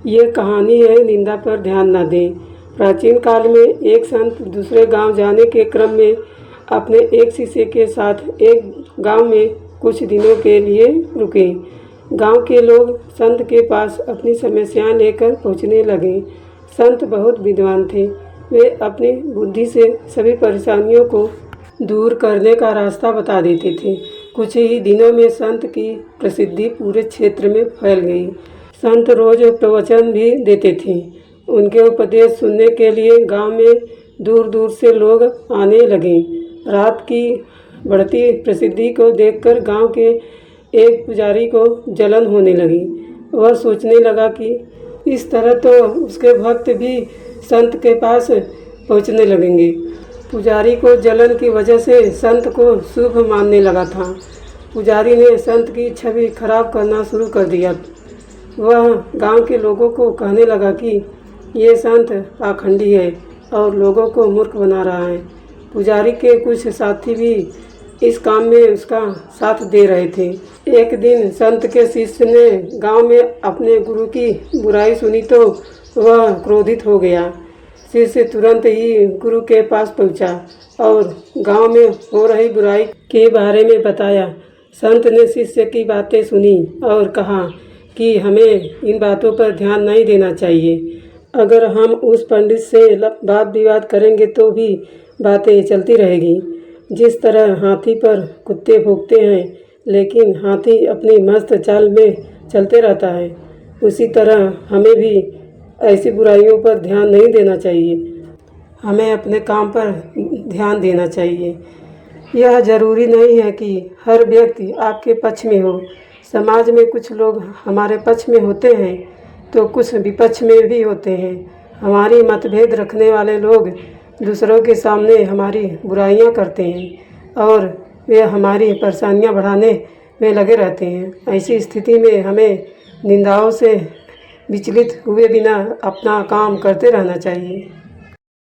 ये कहानी है निंदा पर ध्यान न दें। प्राचीन काल में एक संत दूसरे गांव जाने के क्रम में अपने एक शिष्य के साथ एक गांव में कुछ दिनों के लिए रुके। गांव के लोग संत के पास अपनी समस्याएं लेकर पहुंचने लगे। संत बहुत विद्वान थे। वे अपनी बुद्धि से सभी परेशानियों को दूर करने का रास्ता बता देते थे। कुछ ही दिनों में संत की प्रसिद्धि पूरे क्षेत्र में फैल गई। संत रोज प्रवचन भी देते थे। उनके उपदेश सुनने के लिए गांव में दूर दूर से लोग आने लगे। रात की बढ़ती प्रसिद्धि को देखकर गांव के एक पुजारी को जलन होने लगी। वह सोचने लगा कि इस तरह तो उसके भक्त भी संत के पास पहुंचने लगेंगे। पुजारी को जलन की वजह से संत को शुभ मानने लगा था। पुजारी ने संत की छवि खराब करना शुरू कर दिया। वह गांव के लोगों को कहने लगा कि ये संत पाखंडी है और लोगों को मूर्ख बना रहा है। पुजारी के कुछ साथी भी इस काम में उसका साथ दे रहे थे। एक दिन संत के शिष्य ने गांव में अपने गुरु की बुराई सुनी तो वह क्रोधित हो गया। शिष्य तुरंत ही गुरु के पास पहुंचा और गांव में हो रही बुराई के बारे में बताया। संत ने शिष्य की बातें सुनी और कहा कि हमें इन बातों पर ध्यान नहीं देना चाहिए। अगर हम उस पंडित से वाद विवाद करेंगे तो भी बातें चलती रहेगी। जिस तरह हाथी पर कुत्ते भौंकते हैं लेकिन हाथी अपनी मस्त चाल में चलते रहता है, उसी तरह हमें भी ऐसी बुराइयों पर ध्यान नहीं देना चाहिए। हमें अपने काम पर ध्यान देना चाहिए। यह ज़रूरी नहीं है कि हर व्यक्ति आपके पक्ष में हो। समाज में कुछ लोग हमारे पक्ष में होते हैं तो कुछ विपक्ष में भी होते हैं। हमारी मतभेद रखने वाले लोग दूसरों के सामने हमारी बुराइयां करते हैं और वे हमारी परेशानियां बढ़ाने में लगे रहते हैं। ऐसी स्थिति में हमें निंदाओं से विचलित हुए बिना अपना काम करते रहना चाहिए।